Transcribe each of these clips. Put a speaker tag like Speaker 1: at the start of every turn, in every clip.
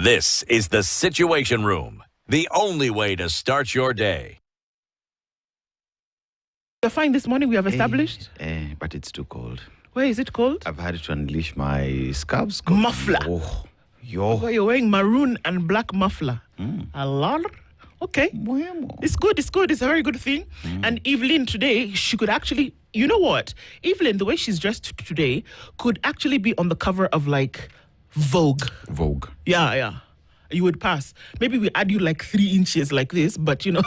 Speaker 1: This is the Situation Room, the only way to start your day.
Speaker 2: You're fine this morning, we have established?
Speaker 3: But it's too cold.
Speaker 2: Where is it cold?
Speaker 3: I've had to unleash my scarves.
Speaker 2: Muffler.
Speaker 3: Oh, yo.
Speaker 2: Well, you're wearing maroon and black muffler. A lot? Okay. It's good, it's a very good thing. And Evelyn today, she could actually, you know what? Evelyn, the way she's dressed today, could actually be on the cover of like Vogue. Yeah. You would pass. Maybe we add you like 3 inches like this, but you know,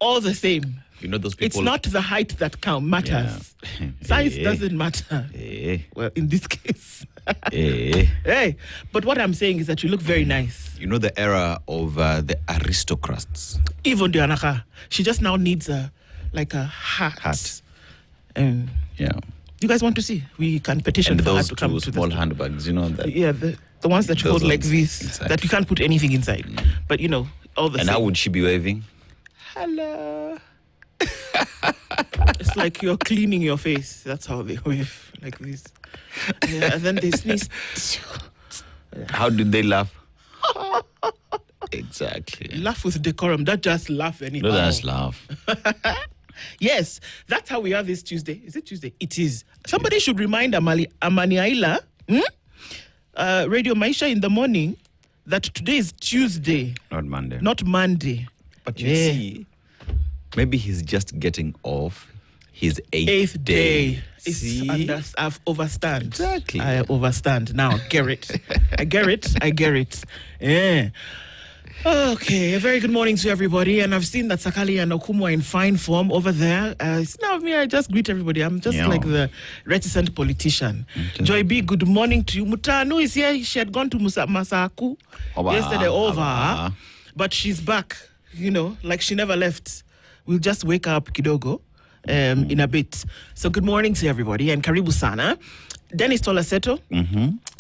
Speaker 2: all the same.
Speaker 3: You know those people.
Speaker 2: It's not the height that matters. Yeah. Size doesn't matter. Well, in this case. Hey, but what I'm saying is that you look very nice.
Speaker 3: You know the era of the aristocrats.
Speaker 2: Even Dianaka, she just now needs a hat.
Speaker 3: Yeah.
Speaker 2: You guys want to see? We can petition
Speaker 3: and
Speaker 2: for
Speaker 3: those
Speaker 2: her to come to
Speaker 3: small handbags, you know that.
Speaker 2: Yeah, the ones that hold like this,
Speaker 3: inside.
Speaker 2: that you can't put anything inside. But you know, all the
Speaker 3: And
Speaker 2: same.
Speaker 3: how would she be waving?
Speaker 2: Hello. It's like you're cleaning your face. That's how they wave, like this. Yeah, and then they sneeze.
Speaker 3: How did they laugh? Exactly.
Speaker 2: Laugh with decorum. Don't just laugh anyhow.
Speaker 3: No, that's laugh.
Speaker 2: Yes, that's how we are this Tuesday. Is it Tuesday? It is. Somebody should remind Amaniaila, Radio Maisha in the morning, that today is Tuesday.
Speaker 3: Not Monday.
Speaker 2: Not Monday.
Speaker 3: But you see, maybe he's just getting off his eighth
Speaker 2: day.
Speaker 3: See?
Speaker 2: I've overstand.
Speaker 3: Exactly.
Speaker 2: I overstand. Now, get it. I get it. Yeah. Okay, a very good morning to everybody. And I've seen that Sakali and Okumu are in fine form over there. It's not me, I just greet everybody. I'm just like the reticent politician. Joy B, good morning to you. Mutanu is here. She had gone to Masaku yesterday over. But she's back, you know, like she never left. We'll just wake up kidogo in a bit. So good morning to everybody and karibu sana. Dennis Tolaseto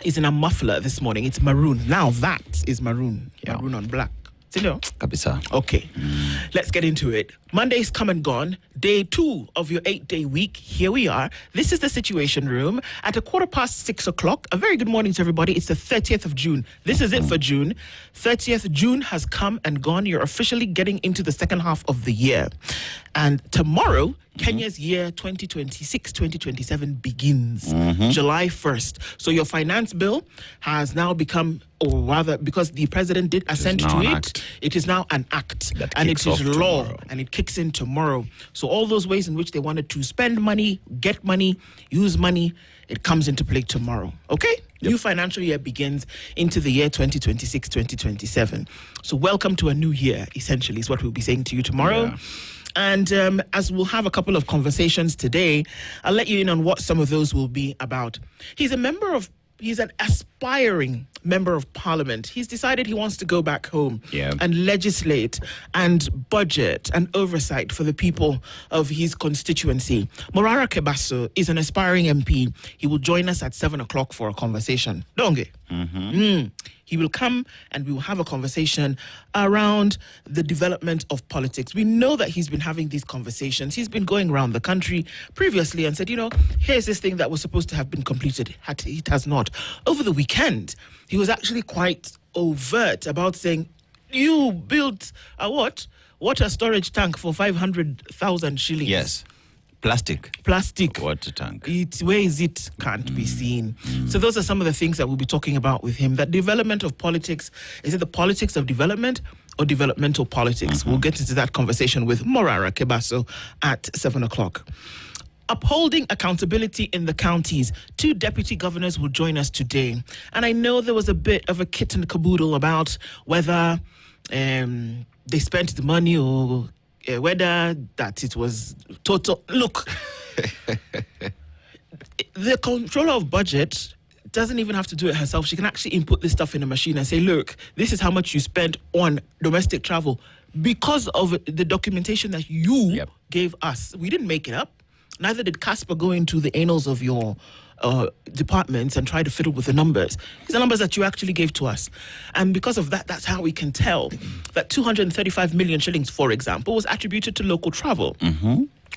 Speaker 2: is in a muffler this morning. It's maroon. Now that is maroon. Yeah. Maroon on black.
Speaker 3: Kabisa.
Speaker 2: Okay. Let's get into it. Monday's come and gone. Day 2 of your 8-day week. Here we are. This is the Situation Room at 6:15. A very good morning to everybody. It's the 30th of June. This is it for June. 30th June has come and gone. You're officially getting into the second half of the year. And tomorrow, Kenya's year 2026-2027 begins July 1st. So your finance bill has now become, or rather, because the president did assent to it, it is now an act. And it is law.
Speaker 3: Tomorrow.
Speaker 2: And it kicks in tomorrow. So all those ways in which they wanted to spend money, get money, use money, it comes into play tomorrow. Okay? New financial year begins into the year 2026-2027. So welcome to a new year, essentially, is what we'll be saying to you tomorrow. Yeah. And as we'll have a couple of conversations today, I'll let you in on what some of those will be about. He's an aspiring member of parliament. He's decided he wants to go back home and legislate and budget and oversight for the people of his constituency. Morara Kebaso is an aspiring MP. He will join us at 7:00 for a conversation. Donge. He will come and we will have a conversation around the development of politics. We know that he's been having these conversations. He's been going around the country previously and said, you know, here's this thing that was supposed to have been completed. It has not. Over the weekend, he was actually quite overt about saying, you built a water storage tank for 500,000 shillings.
Speaker 3: Yes. Plastic water tank.
Speaker 2: Where is it? Can't be seen. So those are some of the things that we'll be talking about with him. That development of politics, is it the politics of development or developmental politics? We'll get into that conversation with Morara Kebaso at 7:00. Upholding accountability in the counties. 2 deputy governors will join us today. And I know there was a bit of a kit and caboodle about whether they spent the money or whether that it was total. Look, the controller of budget doesn't even have to do it herself. She can actually input this stuff in a machine and say, look, this is how much you spent on domestic travel because of the documentation that you gave us. We didn't make it up. Neither did Casper go into the annals of your departments and try to fiddle with the numbers. These are numbers that you actually gave to us. And because of that, that's how we can tell that 235 million shillings, for example, was attributed to local travel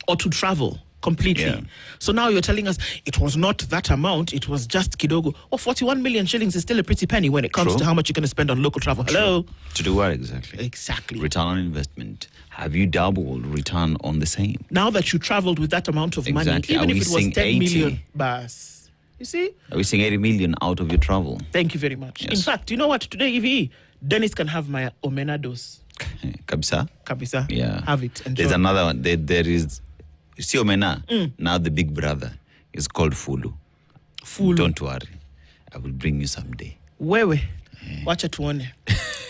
Speaker 2: or to travel completely.
Speaker 3: Yeah.
Speaker 2: So now you're telling us it was not that amount, it was just kidogo. 41 million shillings is still a pretty penny when it comes
Speaker 3: True.
Speaker 2: to how much you're going to spend on local travel. Hello?
Speaker 3: To do what exactly?
Speaker 2: Exactly.
Speaker 3: Return on investment. Have you doubled return on the same?
Speaker 2: Now that you traveled with that amount of money,
Speaker 3: Exactly.
Speaker 2: even
Speaker 3: Are
Speaker 2: if
Speaker 3: we
Speaker 2: it was
Speaker 3: seeing
Speaker 2: 10 million,
Speaker 3: 80?
Speaker 2: bas. You see?
Speaker 3: Are we seeing 80 million out of your travel?
Speaker 2: Thank you very much.
Speaker 3: Yes.
Speaker 2: In fact, you know what? Today, Evie, Dennis can have my omena dose.
Speaker 3: Kabisa?
Speaker 2: Kabisa.
Speaker 3: Yeah.
Speaker 2: Have it. Enjoy.
Speaker 3: There's another one. There is, you see Omena? Now the big brother is called Fulu.
Speaker 2: Fulu.
Speaker 3: Don't worry. I will bring you someday.
Speaker 2: Wewe. Watch it one.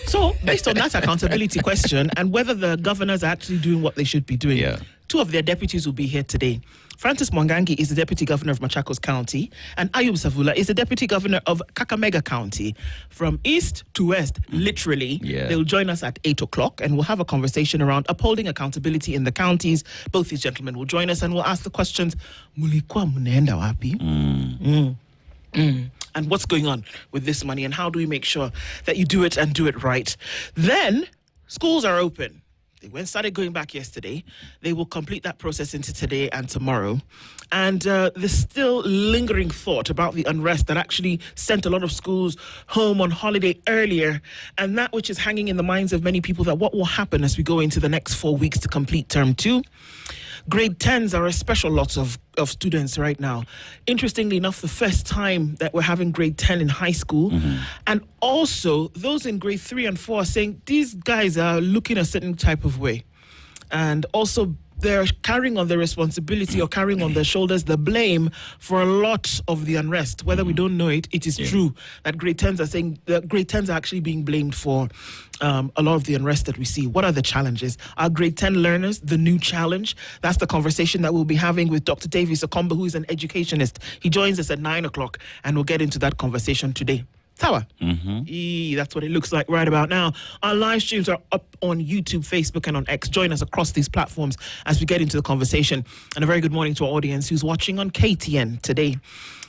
Speaker 2: So, based on that accountability question and whether the governors are actually doing what they should be doing,
Speaker 3: Yeah.
Speaker 2: two of their deputies will be here today. Francis Mwangangi is the deputy governor of Machakos County, and Ayub Savula is the deputy governor of Kakamega County. From east to west, literally,
Speaker 3: Yeah.
Speaker 2: they'll join us at 8 o'clock, and we'll have a conversation around upholding accountability in the counties. Both these gentlemen will join us, and we'll ask the questions, mulikuwa mnaenda wapi? And what's going on with this money, and how do we make sure that you do it and do it right? Then, schools are open. They started going back yesterday. They will complete that process into today and tomorrow. And there's still lingering thought about the unrest that actually sent a lot of schools home on holiday earlier. And that which is hanging in the minds of many people, that what will happen as we go into the next 4 weeks to complete term 2. Grade 10s are a special lot of students right now. Interestingly enough, the first time that we're having grade 10 in high school. And also, those in grade 3 and 4 are saying these guys are looking a certain type of way. And also, they're carrying on the responsibility or carrying on their shoulders the blame for a lot of the unrest. Whether we don't know it, it is true that grade 10s are saying that grade 10s are actually being blamed for a lot of the unrest that we see. What are the challenges? Are grade 10 learners the new challenge? That's the conversation that we'll be having with Dr. Davies Okomba, who is an educationist. He joins us at 9 o'clock, and we'll get into that conversation today. Tower. That's what it looks like right about now. Our live streams are up on YouTube, Facebook, and on X. Join us across these platforms as we get into the conversation. And a very good morning to our audience who's watching on KTN today.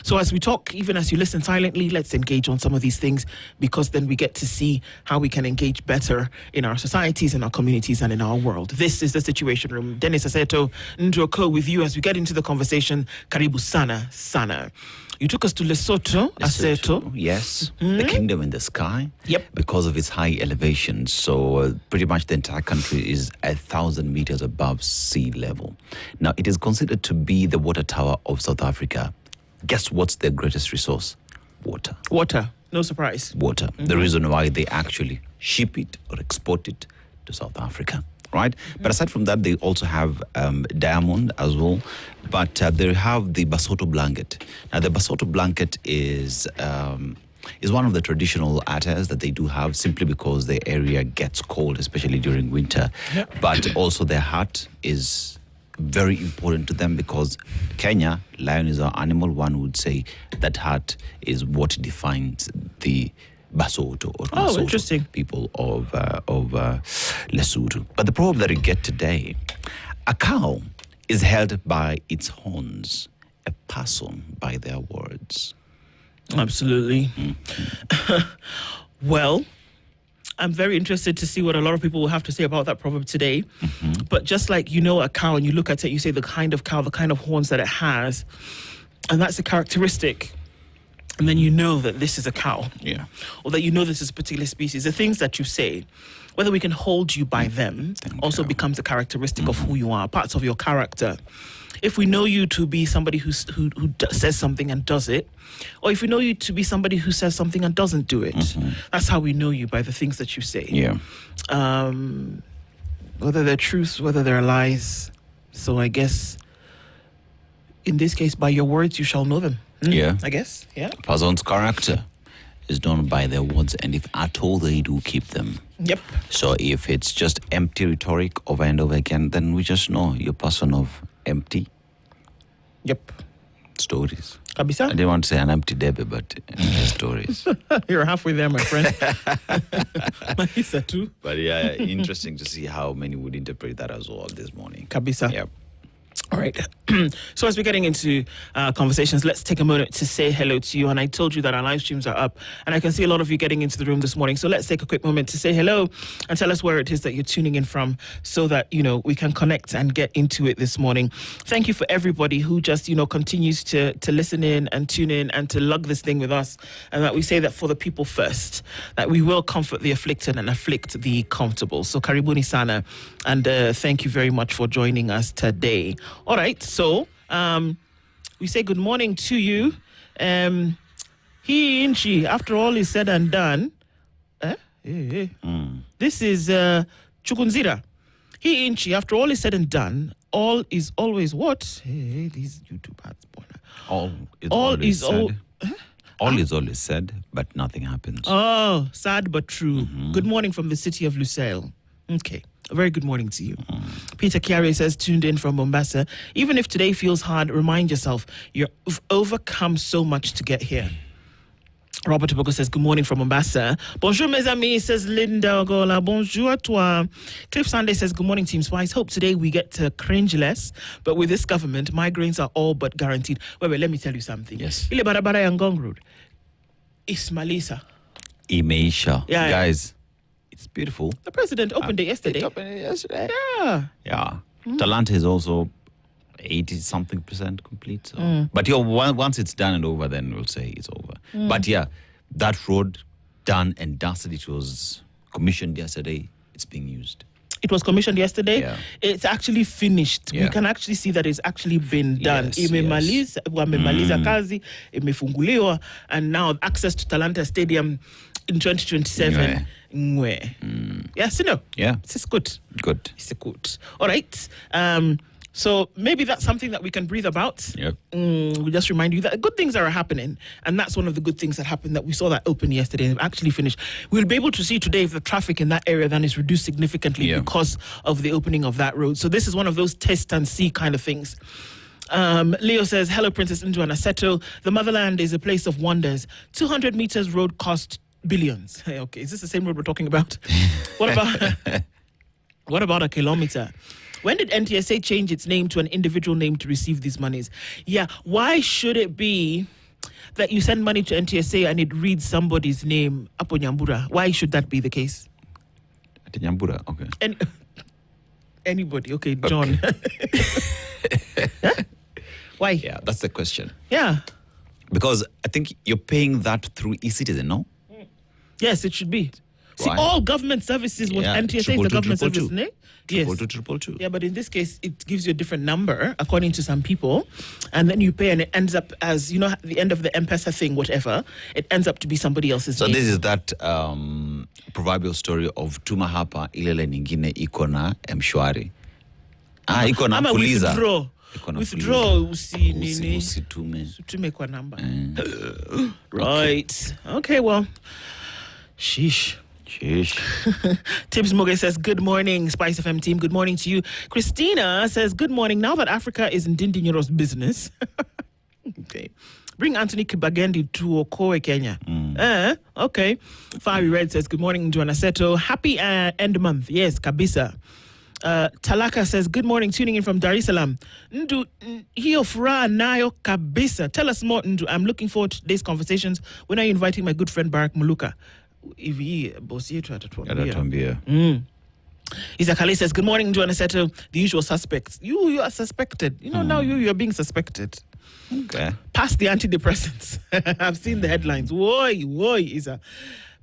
Speaker 2: So as we talk, even as you listen silently, let's engage on some of these things, because then we get to see how we can engage better in our societies, in our communities, and in our world. This is the Situation Room. Dennis Aseto, Ndroko with you as we get into the conversation. Karibu sana, sana. You took us to Lesotho, Aseto.
Speaker 3: Yes, the kingdom in the sky.
Speaker 2: Yep.
Speaker 3: Because of its high elevation. So pretty much the entire country is 1,000 meters above sea level. Now, it is considered to be the water tower of South Africa. Guess what's their greatest resource? Water.
Speaker 2: Water. No surprise.
Speaker 3: Water. The reason why they actually ship it or export it to South Africa. Right? But aside from that, they also have diamond as well. But they have the Basotho blanket. Now, the Basotho blanket is one of the traditional attires that they do have, simply because the area gets cold, especially during winter.
Speaker 2: Yep.
Speaker 3: But also their hat is very important to them, because Kenya, lion is our animal. One would say that hat is what defines the Basotho or Lesotho
Speaker 2: interesting.
Speaker 3: people of Lesotho. But the problem that we get today, a cow is held by its horns, a person by their words.
Speaker 2: Absolutely. Well, I'm very interested to see what a lot of people will have to say about that proverb today. But just like a cow, and you look at it, you say the kind of cow, the kind of horns that it has, and that's a characteristic. And then you know that this is a cow.
Speaker 3: Yeah.
Speaker 2: Or that you know this is a particular species. The things that you say, whether we can hold you by them, also becomes a characteristic of who you are, parts of your character. If we know you to be somebody who says something and does it, or if we know you to be somebody who says something and doesn't do it, that's how we know you, by the things that you say.
Speaker 3: Yeah.
Speaker 2: Whether they're truths, whether they're lies. So I guess, in this case, by your words, you shall know them.
Speaker 3: Yeah.
Speaker 2: I guess, yeah.
Speaker 3: A person's character is known by their words, and if at all, they do keep them.
Speaker 2: Yep.
Speaker 3: So if it's just empty rhetoric over and over again, then we just know you're a person of empty
Speaker 2: Yep.
Speaker 3: stories. I
Speaker 2: Kabisa?
Speaker 3: didn't want to say an empty debe, but stories.
Speaker 2: You're halfway there, my friend. Malisa too.
Speaker 3: But yeah, interesting to see how many would interpret that as well this morning.
Speaker 2: Kabisa.
Speaker 3: Yep.
Speaker 2: All right. So as we're getting into conversations, let's take a moment to say hello to you. And I told you that our live streams are up, and I can see a lot of you getting into the room this morning. So let's take a quick moment to say hello and tell us where it is that you're tuning in from, so that, you know, we can connect and get into it this morning. Thank you for everybody who just, you know, continues to listen in and tune in and to lug this thing with us. And that we say that for the people first, that we will comfort the afflicted and afflict the comfortable. So karibuni sana, and thank you very much for joining us today. All right, so we say good morning to you. He and she, after all is said and done, this is Chukunzira. He and she, after all is said and done, all is always what? These YouTube ads.
Speaker 3: All is always said, but nothing happens.
Speaker 2: Oh, sad but true. Good morning from the city of Lusail. Okay. A very good morning to you. Peter Chiari says, tuned in from Mombasa. Even if today feels hard, remind yourself you've overcome so much to get here. Robert Obogo says, good morning from Mombasa. Bonjour, mes amis, says Linda Ogola. Bonjour à toi. Cliff Sunday says, good morning, Team Spice. Hope today we get to cringe less, but with this government, migraines are all but guaranteed. Wait, let me tell you something.
Speaker 3: Yes.
Speaker 2: Ile barabara ya Ngong Road. Ismalisa.
Speaker 3: Imeisha.
Speaker 2: Yeah,
Speaker 3: Guys, it's beautiful.
Speaker 2: The president opened it yesterday. Yeah.
Speaker 3: Yeah. Talanta is also 80-something% complete. So. But once it's done and over, then we'll say it's over. But yeah, that road done and dusted. It was commissioned yesterday. It's being used.
Speaker 2: It was commissioned yesterday.
Speaker 3: Yeah.
Speaker 2: It's actually finished.
Speaker 3: Yeah.
Speaker 2: We can actually see that it's actually been done.
Speaker 3: Yes,
Speaker 2: Wamemaliza kazi, imefunguliwa, and now access to Talanta Stadium in 2027. Yes, you know.
Speaker 3: Yeah.
Speaker 2: This is good.
Speaker 3: Good.
Speaker 2: It's good. All right. So maybe that's something that we can breathe about.
Speaker 3: Yep.
Speaker 2: We just remind you that good things are happening. And that's one of the good things that happened, that we saw that open yesterday and actually finished. We'll be able to see today if the traffic in that area then is reduced significantly because of the opening of that road. So this is one of those test and see kind of things. Leo says, hello, Princess Ndu and Aseto. The motherland is a place of wonders. 200 meters road cost billions. Hey, okay, is this the same road we're talking about? What about a kilometer? When did NTSA change its name to an individual name to receive these monies? Yeah, why should it be that you send money to NTSA and it reads somebody's name, Apo Nyambura? Why should that be the case?
Speaker 3: Nyambura, okay.
Speaker 2: Anybody, okay, John. Huh? Why?
Speaker 3: Yeah, that's the question.
Speaker 2: Yeah.
Speaker 3: Because I think you're paying that through e-citizen, no?
Speaker 2: Yes, it should be. See,
Speaker 3: Right.
Speaker 2: all government services, what NTSA is a government service, ne? Yes.
Speaker 3: 222.
Speaker 2: Yeah, but in this case, it gives you a different number according to some people, and then you pay, and it ends up as, you know, at the end of the M-Pesa thing, whatever, it ends up to be somebody else's
Speaker 3: So
Speaker 2: name.
Speaker 3: this is that proverbial story of Tuma hapa ilele nyingine iko na mshwari. Iko na fuliza.
Speaker 2: Withdraw usi nini.
Speaker 3: Usitume.
Speaker 2: Usitume kwa namba. Right. Okay, well, sheesh. Tibbs Moge says, good morning, Spice FM team. Good morning to you. Christina says, good morning. Now that Africa is in Dindinyoro's business, okay, bring Anthony Kibagendi to Okoe, Kenya. Okay. Fari Red says, good morning, Joanna Seto. Happy end month. Yes, kabisa. Talaka says, good morning, tuning in from Dar es Salaam. Ndu, hiyo furaha nayo kabisa. Tell us more, Ndu. I'm looking forward to today's conversations. When are you inviting my good friend Barack Muluka? Isakali says, good morning, Joanna Seto. The usual suspects. You are suspected. You know, now you're being suspected.
Speaker 3: Okay.
Speaker 2: Past the antidepressants. I've seen the headlines. Woy, Isa.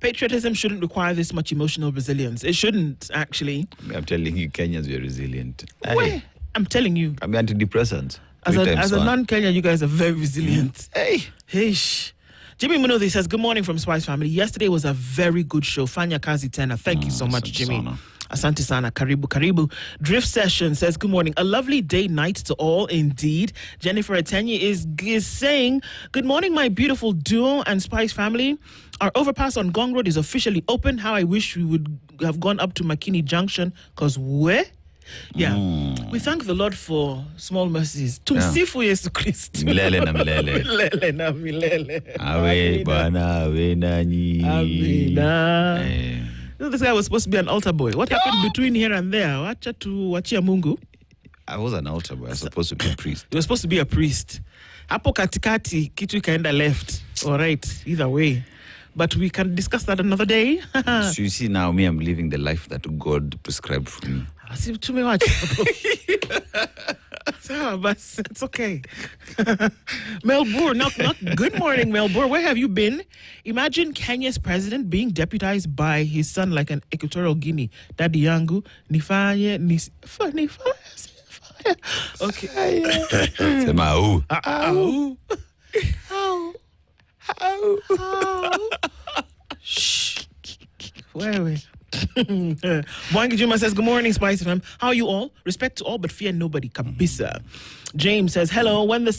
Speaker 2: Patriotism shouldn't require this much emotional resilience. It shouldn't, actually.
Speaker 3: I'm telling you, Kenyans are resilient.
Speaker 2: Hey. I'm telling you.
Speaker 3: I mean, antidepressants.
Speaker 2: As a non-Kenyan, you guys are very resilient. Hey. Jimmy Munothi says, good morning from Spice family. Yesterday was a very good show. Fanya kazi tena. Thank you so much, Jimmy. Asante sana. Karibu. Drift Session says, good morning. A lovely day, night to all, indeed. Jennifer Atenyi is saying, good morning, my beautiful duo and Spice family. Our overpass on Gong Road is officially open. How I wish we would have gone up to Makini Junction, because where? Yeah. We thank the Lord for small mercies. Tumsifu Yesu Kristo.
Speaker 3: Milele na milele.
Speaker 2: Milele na milele.
Speaker 3: Awe bwana, awe nanyi.
Speaker 2: Amina. You know, this guy was supposed to be an altar boy. What happened between here and there? Wachia Mungu.
Speaker 3: I was an altar boy. I was supposed to be a priest.
Speaker 2: You were supposed to be a priest. Hapo katikati, kitu ikaenda left. All right, either way. But we can discuss that another day.
Speaker 3: So you see now, I'm living the life that God prescribed for me.
Speaker 2: See, too much. So, but it's okay. Melbourne, not good morning, Melbourne. Where have you been? Imagine Kenya's president being deputized by his son like an Equatorial Guinea. Daddy yangu, nifanye, nifanye. Okay.
Speaker 3: Sema au.
Speaker 2: Au. Shh. Wewe. Mwangi Juma says, good morning, Spice FM. How are you all? Respect to all, but fear nobody. Kabisa. James says, hello. When they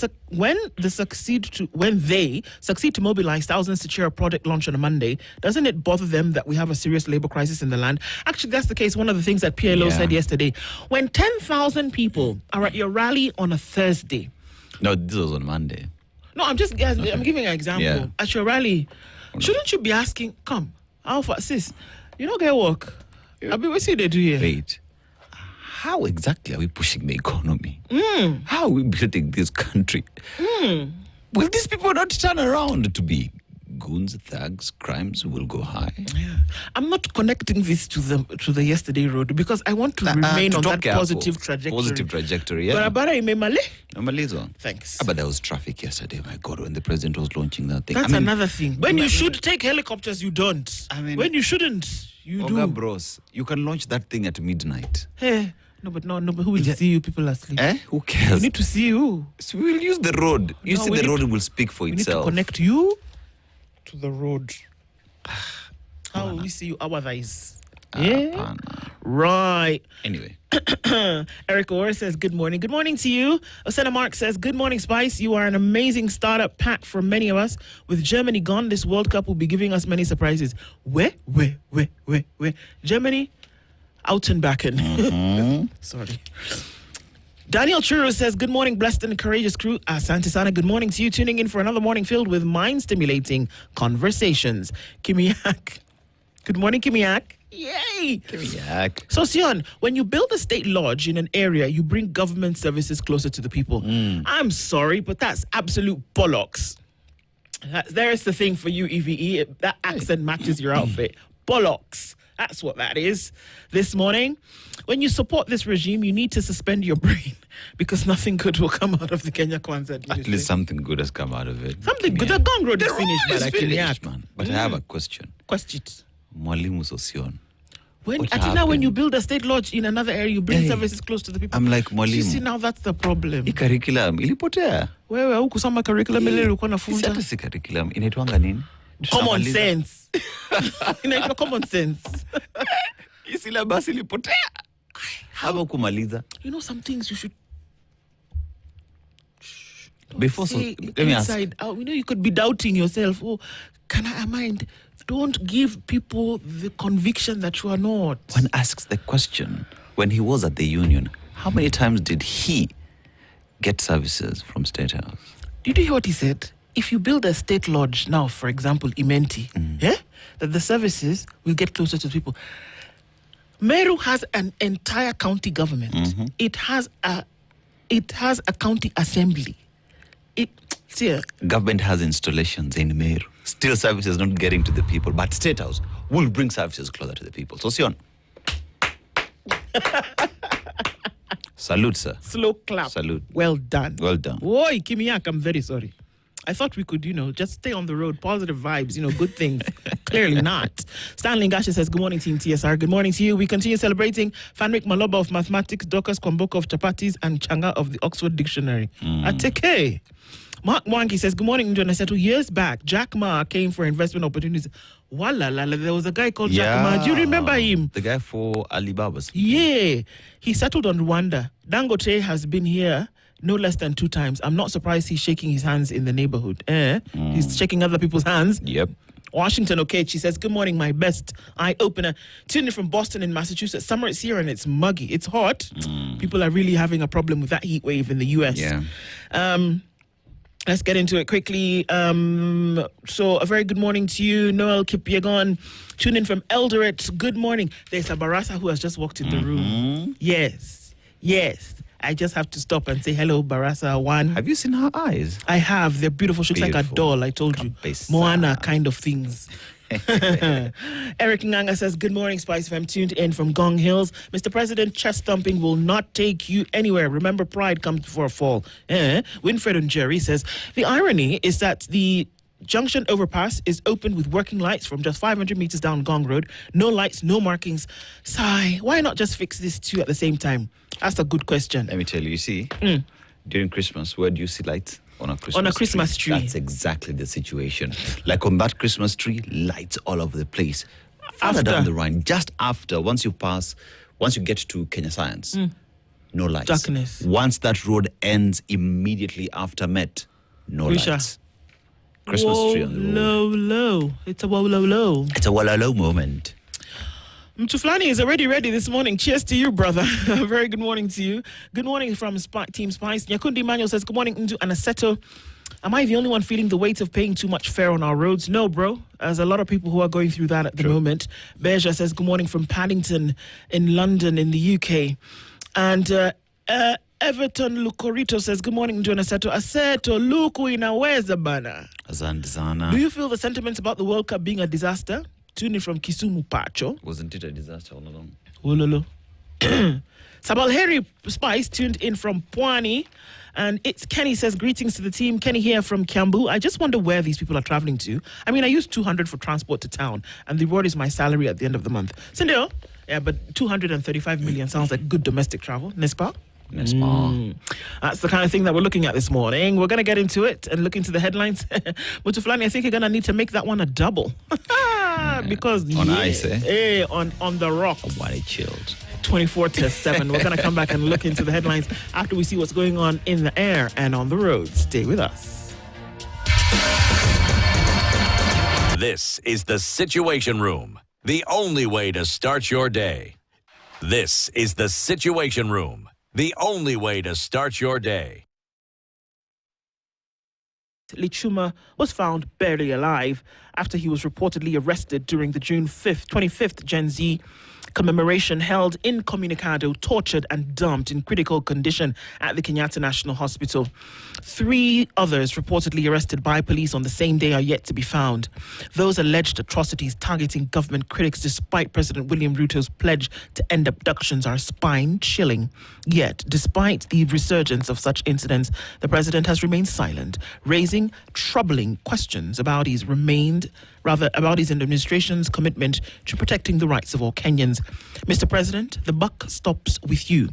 Speaker 2: succeed to mobilize thousands to cheer a project launch on a Monday, doesn't it bother them that we have a serious labor crisis in the land? Actually, that's the case. One of the things that PLO said yesterday. When 10,000 people are at your rally on a Thursday.
Speaker 3: No, this was on Monday.
Speaker 2: No, I'm giving an example.
Speaker 3: Yeah.
Speaker 2: At your rally, shouldn't you be asking, come, Alpha, sis, you don't get work. I mean, what see they do here?
Speaker 3: Wait. How exactly are we pushing the economy? How are we building this country? Will these people not turn around to be goons, thugs, crimes will go high?
Speaker 2: Yeah. I'm not connecting this to the yesterday road because I want to remain on that positive trajectory.
Speaker 3: Positive trajectory, yeah.
Speaker 2: Barabara imemale?
Speaker 3: Normalizo.
Speaker 2: Thanks.
Speaker 3: But there was traffic yesterday, my God, when the president was launching that thing.
Speaker 2: That's another thing. When you should take helicopters, you don't. When you shouldn't, you do.
Speaker 3: Bros, you can launch that thing at midnight.
Speaker 2: Hey. No, but who will see you? People are asleep.
Speaker 3: Who cares?
Speaker 2: We need to see you.
Speaker 3: So we'll use the road. You see, the road will speak for itself.
Speaker 2: We need to connect you to the road. How will we see you otherwise? Yeah. Right.
Speaker 3: Anyway.
Speaker 2: Eric Orr says, good morning. Good morning to you. Osena Mark says, good morning, Spice. You are an amazing startup pack for many of us. With Germany gone, this World Cup will be giving us many surprises. Where? Germany, out and back in. Sorry. Daniel Churro says, good morning, blessed and courageous crew. Asante Sana, good morning to you. Tuning in for another morning filled with mind-stimulating conversations. Kimiak. Good morning, Kimiak. Yay!
Speaker 3: Kimiak.
Speaker 2: So, Sion, when you build a state lodge in an area, you bring government services closer to the people. I'm sorry, but that's absolute bollocks. There's the thing for you, EVE. That accent matches your outfit. Bollocks. That's what that is. This morning, when you support this regime, you need to suspend your brain because nothing good will come out of the Kenya Kwanzaa administration.
Speaker 3: At least something good has come out of it.
Speaker 2: Something good. The Gong Road is finished.
Speaker 3: It's finished, man. But I have a question.
Speaker 2: Question.
Speaker 3: Mwalimu Sosion.
Speaker 2: When you build a state lodge in another area, you bring services close to the people.
Speaker 3: I'm like, Mwalimu.
Speaker 2: You see, now that's the problem.
Speaker 3: Curriculum ilipotea.
Speaker 2: Wewe hukusoma curriculum ile ulikuwa unafunza.
Speaker 3: Hata si curriculum. Inaitwanga nini?
Speaker 2: Common sense. Inaitwa common sense.
Speaker 3: Syllabus ilipotea. Haba kumaliza.
Speaker 2: You know some things you should
Speaker 3: before let me ask.
Speaker 2: You could be doubting yourself. Oh, can I mind? Don't give people the conviction that you are not.
Speaker 3: One asks the question, when he was at the union, how many times did he get services from State House?
Speaker 2: Did you hear what he said? If you build a state lodge now, for example, Imenti, that the services will get closer to the people. Meru has an entire county government. It has a county assembly.
Speaker 3: Government has installations in Meru. Still services not getting to the people, but State House will bring services closer to the people. So, Sion. Salute, sir.
Speaker 2: Slow clap.
Speaker 3: Salute.
Speaker 2: Well done.
Speaker 3: Well done.
Speaker 2: Oi, Kimiak, I'm very sorry. I thought we could, just stay on the road, positive vibes, good things. Clearly not. Stanley Ngasha says, good morning, Team TSR. Good morning to you. We continue celebrating Fanwick Maloba of Mathematics, Dorcas Kwamboka of Chapatis, and Changa of the Oxford Dictionary. Ateke. Mark Mwangi says, good morning, Njona. 2 years back, Jack Ma came for investment opportunities. There was a guy called Jack Ma. Do you remember him?
Speaker 3: The guy for Alibaba's.
Speaker 2: Yeah. He settled on Rwanda. Dangote has been here no less than 2 times. I'm not surprised he's shaking his hands in the neighborhood. He's shaking other people's hands.
Speaker 3: Yep.
Speaker 2: Washington Okechi says, good morning, my best eye-opener. Tuning in from Boston in Massachusetts. Summer is here and it's muggy. It's hot. People are really having a problem with that heat wave in the U.S.
Speaker 3: Yeah.
Speaker 2: Let's get into it quickly. So a very good morning to you, Noel Kipyegon. Tune in from Eldoret. Good morning. There's a Barasa who has just walked in the room. Yes. I just have to stop and say hello, Barasa One.
Speaker 3: Have you seen her eyes?
Speaker 2: I have. They're beautiful. She looks like a
Speaker 3: Beautiful.
Speaker 2: doll, I told you.
Speaker 3: Kabisa.
Speaker 2: Moana kind of things. Eric Nganga says, good morning, Spice FM. Tuned in from Gong Hills. Mr. President, chest thumping will not take you anywhere. Remember, pride comes before a fall. Winfred and Jerry says, the irony is that the Junction overpass is open with working lights from just 500 meters down Gong Road. No lights, no markings. Sigh. Why not just fix this two at the same time? That's a good question.
Speaker 3: Let me tell you, you see, during Christmas, where do you see lights? On a Christmas
Speaker 2: tree.
Speaker 3: That's exactly the situation. Like on that Christmas tree, lights all over the place. Further down the line, just after, once you get to Kenya Science, no lights.
Speaker 2: Darkness.
Speaker 3: Once that road ends immediately after Met, no lights. Christmas tree on the road.
Speaker 2: Low. It's a low.
Speaker 3: It's a low moment.
Speaker 2: Mtuflani is already ready this morning. Cheers to you, brother. Very good morning to you. Good morning from Team Spice. Nyakundi Manuel says, good morning, Ndu Anaseto. Am I the only one feeling the weight of paying too much fare on our roads? No, bro. There's a lot of people who are going through that at the moment. Beja says, good morning from Paddington in London in the UK. And Everton Lucorito says, good morning, Ndu Anaseto. Aseto, luku inaweza bana.
Speaker 3: Azandizana.
Speaker 2: Do you feel the sentiments about the World Cup being a disaster? Tuning from Kisumu Pacho.
Speaker 3: Wasn't it a disaster all along?
Speaker 2: Ololo. Sabal Harry Spice tuned in from Pwani. And it's Kenny says, greetings to the team. Kenny here from Kiambu. I just wonder where these people are traveling to. I mean, I use 200 for transport to town, and the reward is my salary at the end of the month. Cindy, yeah, but 235 million sounds like good domestic travel. Nespa? That's the kind of thing that we're looking at this morning. We're going to get into it and look into the headlines. Mutuflani, I think you're going to need to make that one a double. Because
Speaker 3: on ice,
Speaker 2: on the rocks.
Speaker 3: Why chilled.
Speaker 2: 24/7. We're going to come back and look into the headlines after we see what's going on in the air and on the road. Stay with us.
Speaker 1: This is the Situation Room, the only way to start your day. This is the Situation Room, the only way to start your day.
Speaker 2: Lichuma was found barely alive after he was reportedly arrested during the June 25th Gen Z commemoration held incommunicado, tortured and dumped in critical condition at the Kenyatta National Hospital. 3 others reportedly arrested by police on the same day are yet to be found. Those alleged atrocities targeting government critics despite President William Ruto's pledge to end abductions are spine-chilling. Yet, despite the resurgence of such incidents, the president has remained silent, raising troubling questions about his administration's commitment to protecting the rights of all Kenyans. Mr. President, the buck stops with you.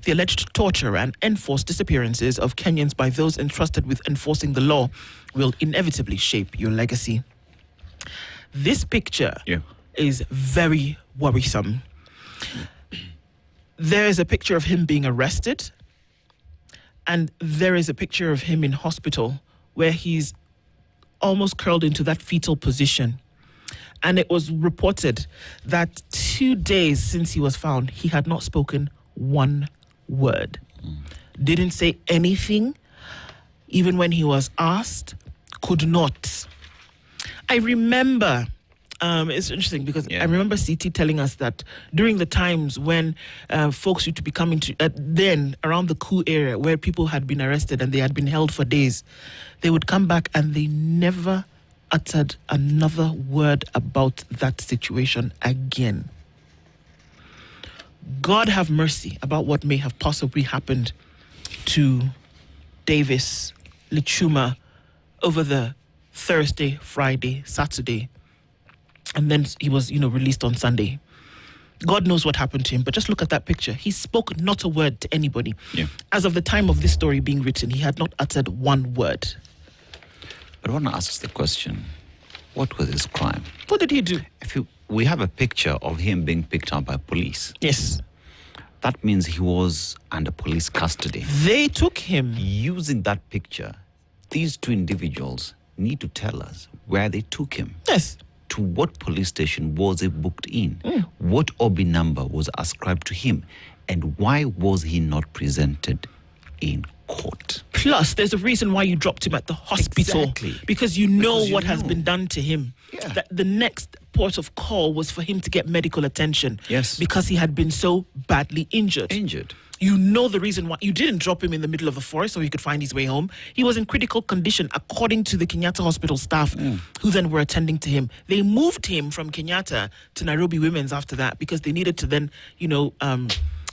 Speaker 2: The alleged torture and enforced disappearances of Kenyans by those entrusted with enforcing the law will inevitably shape your legacy. This picture is very worrisome. There is a picture of him being arrested, and there is a picture of him in hospital where he's almost curled into that fetal position. And it was reported that 2 days since he was found, he had not spoken one word. Didn't say anything, even when he was asked, could not. I remember, it's interesting because I remember CT telling us that during the times when folks used to be coming to, then around the Kuu area where people had been arrested and they had been held for days, they would come back and they never uttered another word about that situation again. God have mercy about what may have possibly happened to Davis Lichuma over the Thursday, Friday, Saturday, and then he was, released on Sunday. God knows what happened to him, but just look at that picture. He spoke not a word to anybody. Yeah. As of the time of this story being written, he had not uttered one word.
Speaker 3: But I want to ask the question, what was his crime?
Speaker 2: What did he do?
Speaker 3: We have a picture of him being picked up by police.
Speaker 2: Yes.
Speaker 3: That means he was under police custody.
Speaker 2: They took him.
Speaker 3: Using that picture, these 2 individuals need to tell us where they took him.
Speaker 2: Yes.
Speaker 3: To what police station was he booked in? What OB number was ascribed to him? And why was he not presented in court?
Speaker 2: Plus, there's a reason why you dropped him at the hospital.
Speaker 3: Exactly.
Speaker 2: Because you know what has been done to him.
Speaker 3: Yeah.
Speaker 2: That the next port of call was for him to get medical attention.
Speaker 3: Yes.
Speaker 2: Because he had been so badly injured. You know the reason why. You didn't drop him in the middle of the forest so he could find his way home. He was in critical condition, according to the Kenyatta Hospital staff, who then were attending to him. They moved him from Kenyatta to Nairobi Women's after that because they needed to then,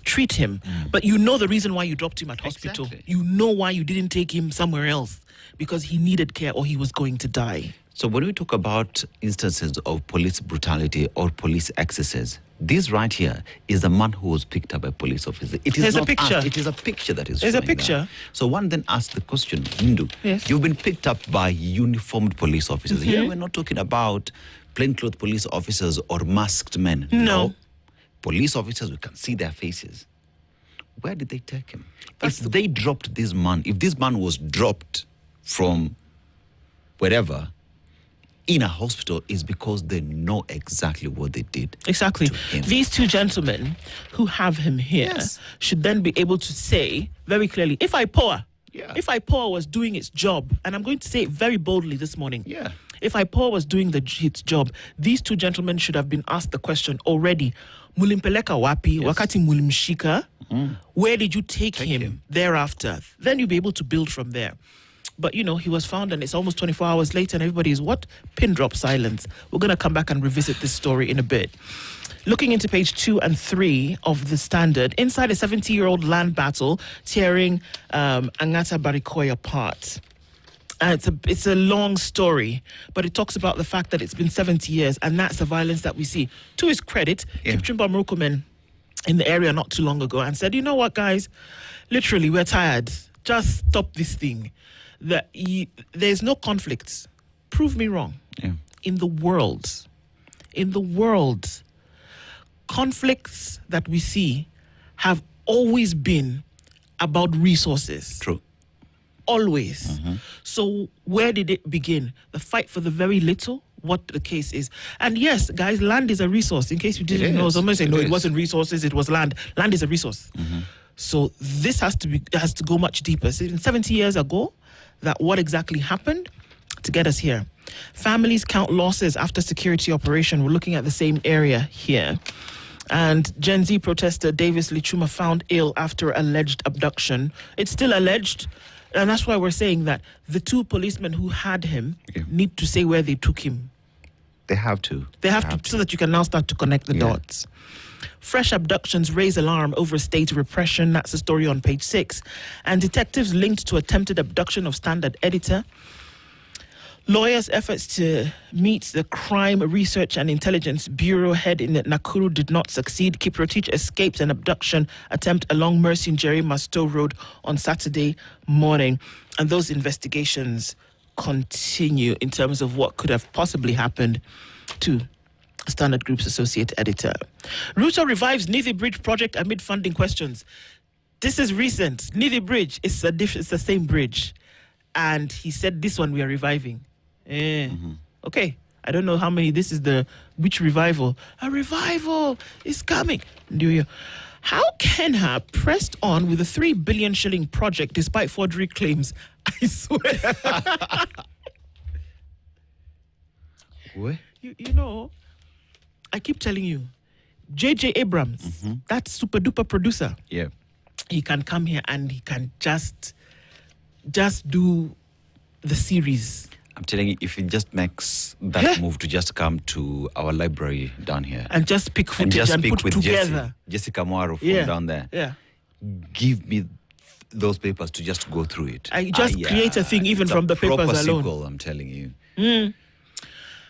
Speaker 2: treat him. But you know the reason why you dropped him at hospital.
Speaker 3: Exactly.
Speaker 2: You know why you didn't take him somewhere else, because he needed care or he was going to die.
Speaker 3: So when we talk about instances of police brutality or police excesses, this right here is a man who was picked up by a police officer. It is
Speaker 2: There's a
Speaker 3: not
Speaker 2: picture.
Speaker 3: us, it is a picture that is
Speaker 2: There's a
Speaker 3: showing
Speaker 2: picture.
Speaker 3: that. So one then asks the question, Hindu,
Speaker 2: Yes.
Speaker 3: you've been picked up by uniformed police officers. Here we're not talking about plainclothes police officers or masked men.
Speaker 2: No.
Speaker 3: Police officers, we can see their faces. Where did they take him? If they dropped this man, if this man was dropped from wherever in a hospital, is because they know exactly what they did.
Speaker 2: Exactly.
Speaker 3: to him.
Speaker 2: These two gentlemen who have him here
Speaker 3: Yes.
Speaker 2: should then be able to say very clearly, if
Speaker 3: Yeah.
Speaker 2: IPOA was doing its job, and I'm going to say it very boldly this morning.
Speaker 3: Yeah.
Speaker 2: If IPOA was doing its job, these two gentlemen should have been asked the question already. Mulimpeleka wapi, wakati mulimshika, where did you take him thereafter? Then you'll be able to build from there. But, he was found and it's almost 24 hours later and everybody is what? Pin drop silence. We're going to come back and revisit this story in a bit. Looking into page 2 and 3 of the Standard, inside a 70-year-old land battle tearing Angata Barikoi apart. It's a long story, but it talks about the fact that it's been 70 years and that's the violence that we see. To his credit, Kipchumba Murkomen in the area not too long ago and said, you know what, guys? Literally, we're tired. Just stop this thing. There's no conflict. Prove me wrong.
Speaker 3: Yeah.
Speaker 2: In the world, conflicts that we see have always been about resources.
Speaker 3: True.
Speaker 2: Always. So where did it begin? The fight for the very little? What the case is. And yes, guys, land is a resource. In case you didn't know, someone say, no, it wasn't resources, it was land. Land is a resource. So this has to go much deeper. So 70 years ago, that what exactly happened to get us here. Families count losses after security operation. We're looking at the same area here. And Gen Z protester Davis Lichuma found ill after alleged abduction. It's still alleged. And that's why we're saying that the two policemen who had him need to say where they took him.
Speaker 3: They have to.
Speaker 2: They have to, so that you can now start to connect the dots. Fresh abductions raise alarm over state repression. That's the story on page 6. And detectives linked to attempted abduction of Standard editor. Lawyers' efforts to meet the Crime Research and Intelligence Bureau head in Nakuru did not succeed. Kiprotich escaped an abduction attempt along Mercy Njeri Masto Road on Saturday morning. And those investigations continue in terms of what could have possibly happened to Standard Group's associate editor. Ruto revives Nithi Bridge project amid funding questions. This is recent. Nithi Bridge is it's the same bridge. And he said this one we are reviving. Okay. I don't know how many. This is which revival? A revival is coming. Do you? How Kenya pressed on with a 3 billion shilling project despite forgery claims? I swear.
Speaker 3: What?
Speaker 2: You know, I keep telling you, J.J. Abrams, that super duper producer,
Speaker 3: Yeah.
Speaker 2: he can come here and he can just do the series.
Speaker 3: I'm telling you, if it just makes that move to just come to our library down here
Speaker 2: And just pick footage
Speaker 3: just
Speaker 2: and
Speaker 3: speak
Speaker 2: put
Speaker 3: with
Speaker 2: together.
Speaker 3: Jessica Mwaro from down there.
Speaker 2: Yeah.
Speaker 3: Give me those papers to just go through it.
Speaker 2: I just create a thing even
Speaker 3: It's
Speaker 2: from
Speaker 3: a
Speaker 2: the papers
Speaker 3: proper
Speaker 2: alone.
Speaker 3: Sequel, I'm telling you.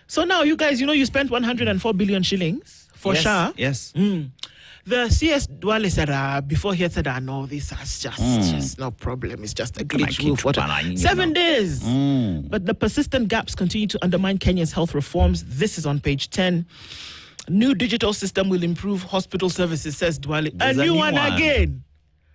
Speaker 2: So now you guys, you spent 104 billion shillings for Shah.
Speaker 3: Yes.
Speaker 2: The CS Dwale said before he said, no, this is just no problem. It's just a glitch. Move. 7 days. But the persistent gaps continue to undermine Kenya's health reforms. This is on page 10. New digital system will improve hospital services, says Dwale. A new one again.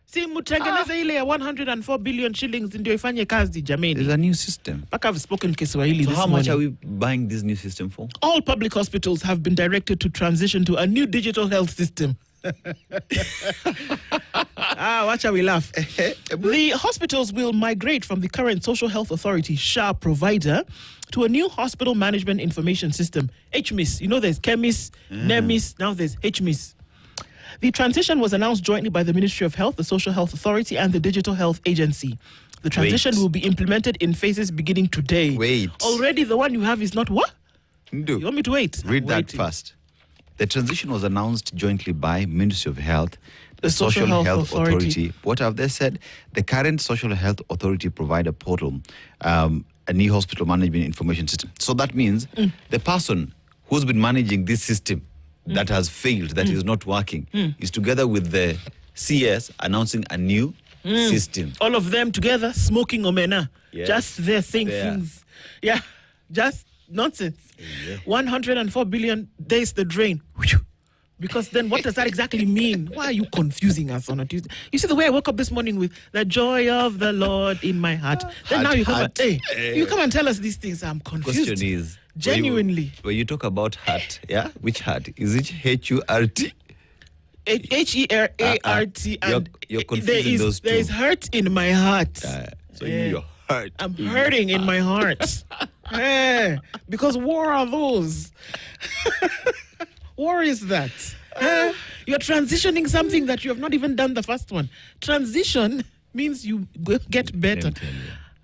Speaker 2: See, mutengeneza ile ya 104 billion shillings ndio ifanye kazi jameni.
Speaker 3: There's a new system.
Speaker 2: Mpaka I've spoken Kiswahili
Speaker 3: So
Speaker 2: this
Speaker 3: how much
Speaker 2: morning.
Speaker 3: are we buying this new system for?
Speaker 2: All public hospitals have been directed to transition to a new digital health system. Watch how we laugh. The hospitals will migrate from the current Social Health Authority SHA provider to a new hospital management information system, HMIS. There's CHEMIS, NEMIS, now there's HMIS. The transition was announced jointly by the Ministry of Health, the Social Health Authority, and the Digital Health Agency. The transition will be implemented in phases beginning today.
Speaker 3: Wait.
Speaker 2: Already the one you have is not what?
Speaker 3: No.
Speaker 2: You want me to wait?
Speaker 3: Read that first. The transition was announced jointly by Ministry of Health, the Social Health Authority. What have they said? The current Social Health Authority provider portal, a new hospital management information system. So that means the person who's been managing this system that has failed, that is not working, is together with the CS announcing a new system.
Speaker 2: All of them together smoking omena.
Speaker 3: Yes.
Speaker 2: Just there saying things. Yeah, just nonsense.
Speaker 3: Yeah.
Speaker 2: 104 billion days the drain. Because then what does that exactly mean? Why are you confusing us on a Tuesday? You see the way I woke up this morning with the joy of the Lord in my heart. Then now you come you come and tell us these things. I'm confused.
Speaker 3: Question is,
Speaker 2: genuinely.
Speaker 3: When you talk about heart, yeah, which heart? Is it H-U-R-T?
Speaker 2: H-E-R-A-R-T. And
Speaker 3: you're confusing those two.
Speaker 2: There is hurt in my heart.
Speaker 3: So you're hurt.
Speaker 2: I'm hurting in my heart. Because war are those. War is that. You're transitioning something that you have not even done the first one. Transition means you get better.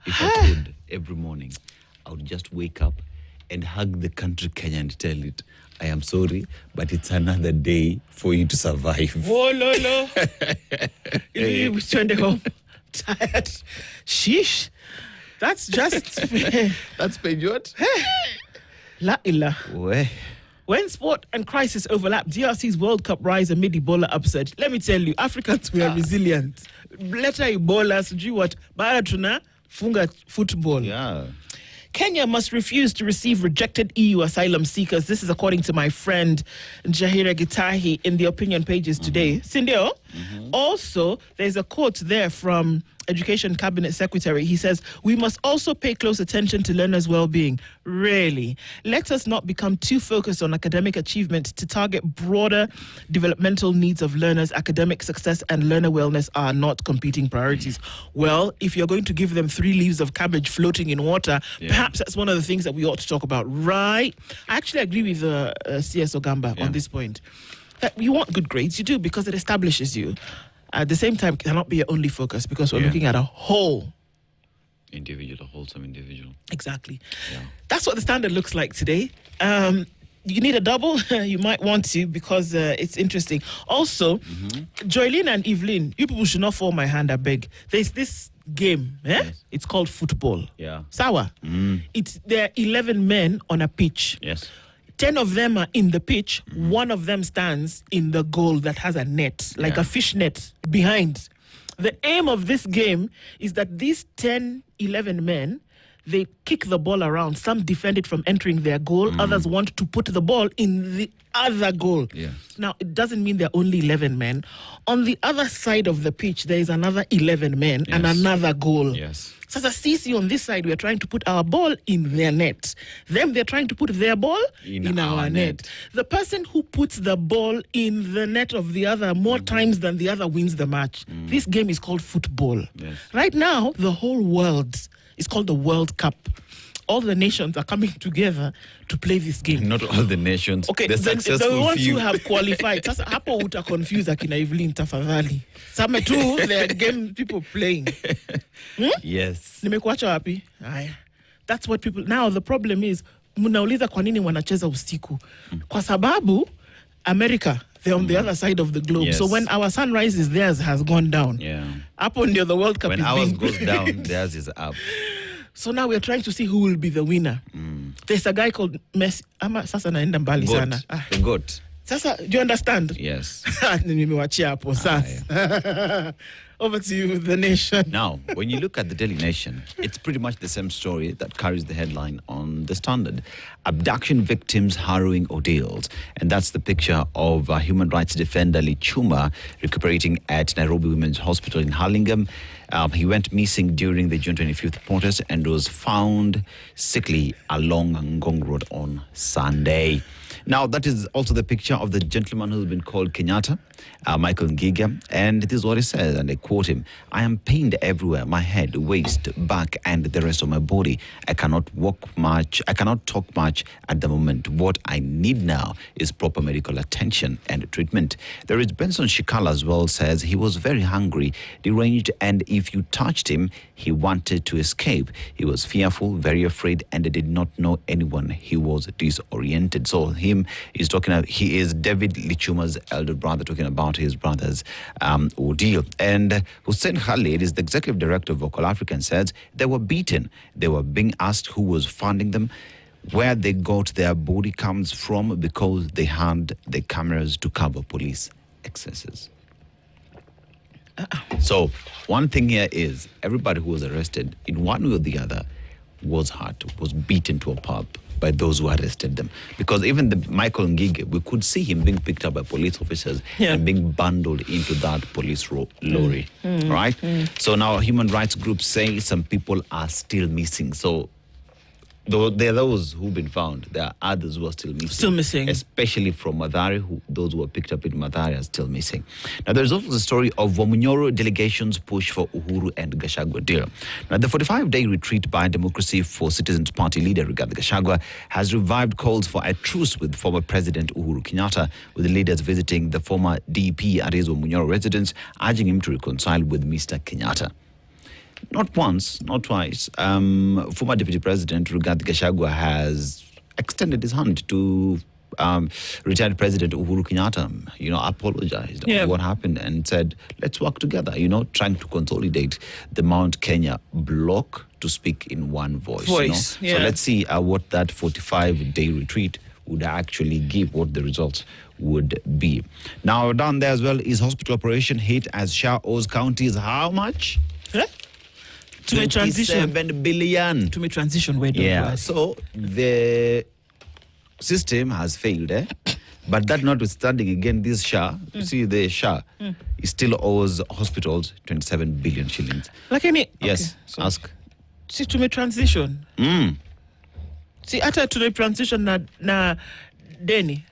Speaker 3: If I could, every morning, I would just wake up and hug the country Kenya and tell it, I am sorry, but it's another day for you to survive.
Speaker 2: Oh, no. You turned home tired. Sheesh. That's just...
Speaker 3: That's Pejot.
Speaker 2: La ilah. When sport and crisis overlap, DRC's World Cup rise amid Ebola upsurge. Let me tell you, Africans were resilient. Letter Ebola, sijui what, bara tuna funga football.
Speaker 3: Yeah.
Speaker 2: Kenya must refuse to receive rejected EU asylum seekers. This is according to my friend Jahira Gitahi in the opinion pages today. Sindio? Also, there's a quote there from Education Cabinet Secretary. He says, we must also pay close attention to learners' well-being. Really? Let us not become too focused on academic achievement to target broader developmental needs of learners. Academic success and learner wellness are not competing priorities. Well, if you're going to give them 3 leaves of cabbage floating in water, perhaps that's one of the things that we ought to talk about, right? I actually agree with CS Ogamba on this point. That you want good grades, you do, because it establishes you. At the same time, it cannot be your only focus because we're looking at a whole
Speaker 3: individual, a wholesome individual.
Speaker 2: Exactly. Yeah. That's what the standard looks like today. You need a double? You might want to because it's interesting. Also, Joylene and Evelyn, you people should not fall my hand, I beg. There's this game, It's called football.
Speaker 3: Yeah.
Speaker 2: Sawa. There are 11 men on a pitch.
Speaker 3: Yes.
Speaker 2: 10 of them are in the pitch. One of them stands in the goal that has a net, like a fish net behind. The aim of this game is that these 11 men, they kick the ball around. Some defend it from entering their goal. Others want to put the ball in the other goal.
Speaker 3: Yes.
Speaker 2: Now, it doesn't mean there are only 11 men. On the other side of the pitch, there is another 11 men and another goal.
Speaker 3: Yes.
Speaker 2: So as a CC on this side, we're trying to put our ball in their net. Them, they're trying to put their ball in our net. The person who puts the ball in the net of the other more times than the other wins the match. This game is called football. Yes. Right now, the whole world is called the World Cup. All the nations are coming together to play this game.
Speaker 3: Not all the nations.
Speaker 2: Okay,
Speaker 3: the
Speaker 2: ones
Speaker 3: few
Speaker 2: who have qualified. Sasa hapo utaconfuse akina Evelyn tafadhali. Some two, there are game people playing.
Speaker 3: Yes.
Speaker 2: Nimekuacha wapi? Haya. That's what people... Now, the problem is, mnauliza kwa nini wanacheza usiku? Kwa sababu, America, they're on the other side of the globe.
Speaker 3: Yes.
Speaker 2: So when our sun rises, theirs has gone down.
Speaker 3: Yeah.
Speaker 2: Up on the World Cup
Speaker 3: when
Speaker 2: is
Speaker 3: ours
Speaker 2: being
Speaker 3: goes down, theirs is up.
Speaker 2: So now we're trying to see who will be the winner. There's a guy called Messi. Sasa naenda mbali sana.
Speaker 3: The goat.
Speaker 2: Sasa, do you understand?
Speaker 3: Yes.
Speaker 2: Nimewachia hapo sasa. Over to you, The Nation.
Speaker 3: Now, when you look at the Daily Nation, it's pretty much the same story that carries the headline on the Standard. Abduction victims harrowing ordeals. And that's the picture of human rights defender Lichuma recuperating at Nairobi Women's Hospital in Hurlingham. He went missing during the June 25th protest and was found sickly along Ngong Road on Sunday. Now, that is also the picture of the gentleman who's been called Kenyatta, Michael Ngiga. And this is what he says, and I quote him: "I am pained everywhere, my head, waist, back, and the rest of my body. I cannot walk much. I cannot talk much at the moment. What I need now is proper medical attention and treatment." There is Benson Shikala as well, says he was very hungry, deranged, and if you touched him, he wanted to escape. He was fearful, very afraid, and did not know anyone. He was disoriented. So he is David Lichuma's elder brother, talking about his brother's ordeal. And Hussein Khalid is the executive director of Vocal Africa, and says they were beaten. They were being asked who was funding them, where they got their body cams from, because they had the cameras to cover police excesses. So one thing here is everybody who was arrested in one way or the other was hurt, was beaten to a pulp by those who arrested them. Because even the Michael Ngige, we could see him being picked up by police officers and being bundled into that police lorry, right? So now human rights groups say some people are still missing. So though there are those who've been found, there are others who are still missing.
Speaker 2: Still missing.
Speaker 3: Especially from Mathare, those who were picked up in Mathare are still missing. Now, there's also the story of Wamunyoro delegation's push for Uhuru and Gachagua deal. Now, the 45-day retreat by Democracy for Citizens Party leader Rigathi Gachagua has revived calls for a truce with former President Uhuru Kenyatta, with the leaders visiting the former DP at his Wamunyoro residence, urging him to reconcile with Mr. Kenyatta. Not once, not twice. Former Deputy President Rigathi Gachagua has extended his hand to retired President Uhuru Kenyatta, apologized on what happened and said, let's work together, trying to consolidate the Mount Kenya bloc to speak in one voice. So let's see what that 45-day retreat would actually give, what the results would be. Now, down there as well is hospital operation hit as Shah owes counties how much?
Speaker 2: To a transition.
Speaker 3: 27 billion.
Speaker 2: To a transition.
Speaker 3: So the system has failed, But that notwithstanding, again, this Shah, you see the Shah, he still owes hospitals 27 billion shillings.
Speaker 2: Like any...
Speaker 3: Yes,
Speaker 2: okay, so
Speaker 3: ask.
Speaker 2: See, to a transition. See, after to the transition, na Deni.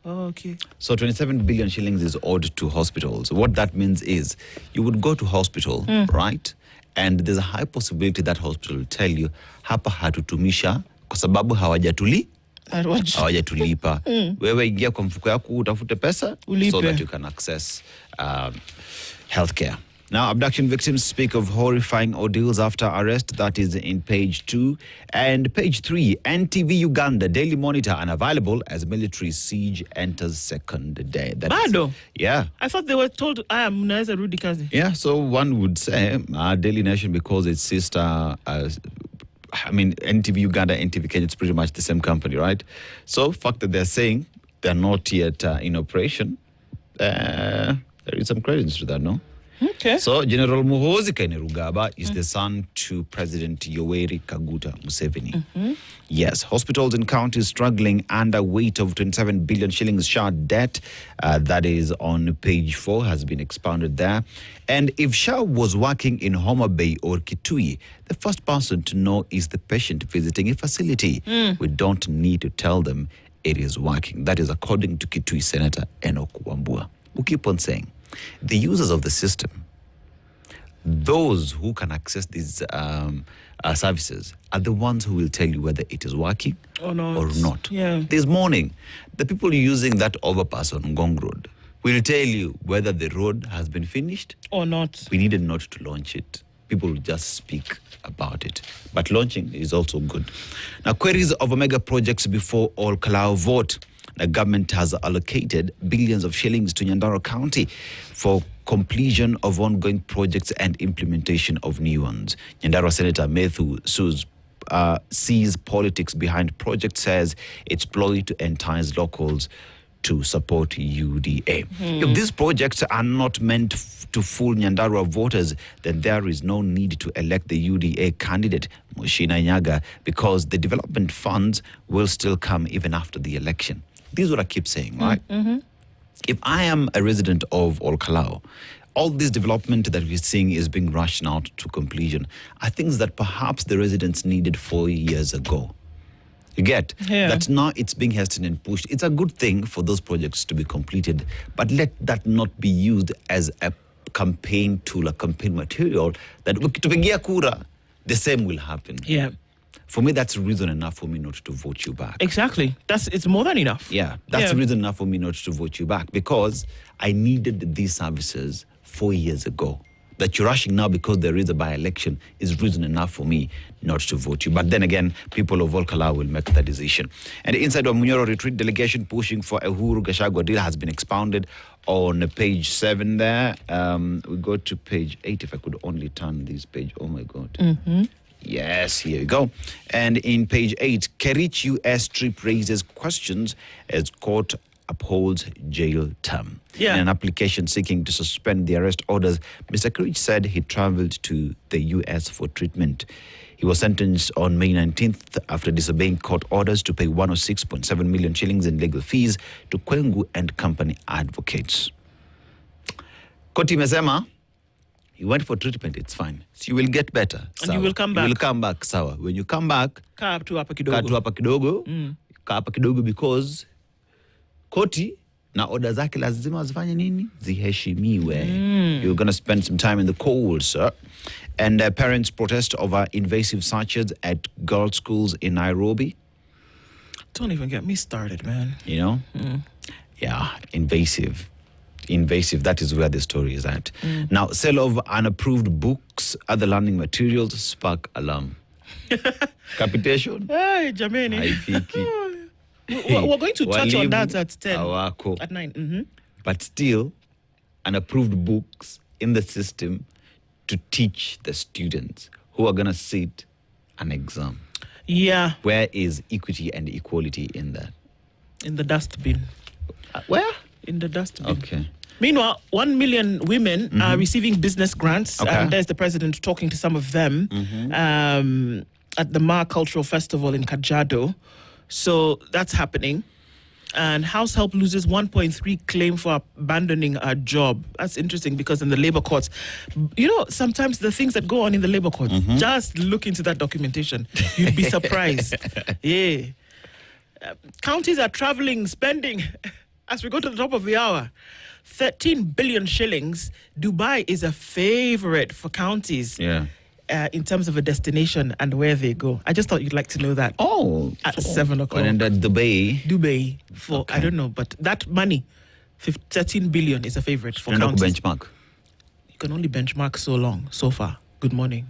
Speaker 2: Oh, okay.
Speaker 3: So 27 billion shillings is owed to hospitals. What that means is you would go to hospital, right? And there's a high possibility that hospital will tell you, hapa hatutumisha kwa sababu hawajatulipa. Wewe ingia kwa mfuko yako utafute pesa so that you can access healthcare. Now, abduction victims speak of horrifying ordeals after arrest. That is in page 2. And page 3, NTV Uganda Daily Monitor unavailable as military siege enters second day.
Speaker 2: Bado?
Speaker 3: Yeah.
Speaker 2: I thought they were told, mnaweza rudi kazi.
Speaker 3: Yeah, so one would say Daily Nation, because its sister... NTV Uganda, NTV Kenya, it's pretty much the same company, right? So, fact that they're saying they're not yet in operation, there is some credence to that, no?
Speaker 2: Okay.
Speaker 3: So, General Muhoozi Kainerugaba is the son to President Yoweri Kaguta Museveni. Yes, hospitals and counties struggling under weight of 27 billion shillings Shah debt. That is on page 4, has been expounded there. And if Shah was working in Homa Bay or Kitui, the first person to know is the patient visiting a facility. We don't need to tell them it is working. That is according to Kitui Senator Enoch Wambua, who keep on saying, the users of the system, those who can access these services, are the ones who will tell you whether it is working or not.
Speaker 2: Yeah.
Speaker 3: This morning, the people using that overpass on Ngong Road will tell you whether the road has been finished
Speaker 2: or not.
Speaker 3: We needed not to launch it. People will just speak about it. But launching is also good. Now, queries of mega projects before all Kalau vote. The government has allocated billions of shillings to Nyandarua County for completion of ongoing projects and implementation of new ones. Nyandarua Senator Methu sees politics behind project, says it's ploy to entice locals to support UDA. If these projects are not meant to fool Nyandarua voters, then there is no need to elect the UDA candidate, Mushina Nyaga, because the development funds will still come even after the election. This is what I keep saying, right? If I am a resident of Olkalau, all this development that we're seeing is being rushed out to completion. I think that perhaps the residents needed 4 years ago. You get
Speaker 2: Yeah.
Speaker 3: that now it's being hastened and pushed. It's a good thing for those projects to be completed, but let that not be used as a campaign tool, a campaign material that ukitupigia kura, the same will happen.
Speaker 2: Yeah.
Speaker 3: For me, that's reason enough for me not to vote you back.
Speaker 2: Exactly. It's more than enough.
Speaker 3: Yeah, that's reason enough for me not to vote you back, because I needed these services 4 years ago. That you're rushing now because there is a by-election is reason enough for me not to vote you. But then again, people of Volkala will make the decision. And inside of Munyoro retreat, delegation pushing for Uhuru Gachagua deal has been expounded on page 7 there. We go to page 8, if I could only turn this page. Oh my God.
Speaker 2: Mm-hmm.
Speaker 3: Yes, here we go. And in page 8, Kerich US trip raises questions as court upholds jail term.
Speaker 2: Yeah.
Speaker 3: In an application seeking to suspend the arrest orders, Mr. Kerich said he traveled to the US for treatment. He was sentenced on May 19th after disobeying court orders to pay 106.7 million shillings in legal fees to Kwengu and company advocates. Koti imesema, you went for treatment, it's fine. So you will get better.
Speaker 2: And you will come back.
Speaker 3: You will come back, sawa. When you come back,
Speaker 2: Kaa tu hapa
Speaker 3: kaa tu
Speaker 2: kidogo.
Speaker 3: hapa kidogo. Kaa hapa kidogo because koti na order zake lazima zifanye nini? Ziheshimiwe. You're going to spend some time in the cold, sir. And parents protest over invasive searches at girls' schools in Nairobi.
Speaker 2: Don't even get me started, man.
Speaker 3: You know? Yeah, invasive. Invasive, that is where the story is at. Now, sale of unapproved books, other learning materials spark alarm. Capitation?
Speaker 2: Hey, Jameni.
Speaker 3: Haifiki.
Speaker 2: We're going to touch on that at 10.
Speaker 3: Hawako.
Speaker 2: At 9. Mm-hmm.
Speaker 3: But still, unapproved books in the system to teach the students who are going to sit an exam.
Speaker 2: Yeah,
Speaker 3: Where is equity and equality in that?
Speaker 2: in the dustbin.
Speaker 3: Where?
Speaker 2: In the dustbin.
Speaker 3: Okay.
Speaker 2: Meanwhile, 1 million women are receiving business grants.
Speaker 3: Okay.
Speaker 2: And there's the president talking to some of them at the Ma Cultural Festival in Kajiado. So that's happening. And House Help loses 1.3 claim for abandoning a job. That's interesting because in the labor courts, you know, sometimes the things that go on in the labor courts, just look into that documentation. You'd be surprised. Yeah. Counties are traveling, spending, as we go to the top of the hour, 13 billion shillings. Dubai is a favorite for counties.
Speaker 3: Yeah.
Speaker 2: In terms of a destination and where they go. I just thought you'd like to know that.
Speaker 3: Oh.
Speaker 2: At 7 o'clock.
Speaker 3: And then Dubai.
Speaker 2: Dubai for, I don't know, but that money, 13 billion is a favorite for
Speaker 3: And
Speaker 2: counties.
Speaker 3: benchmark.
Speaker 2: You can only benchmark so long, so far. Good morning.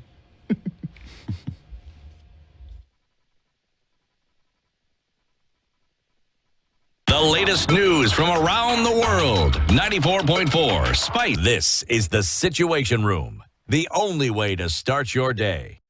Speaker 1: The latest news from around the world. 94.4 Spice. This is the Situation Room. The only way to start your day.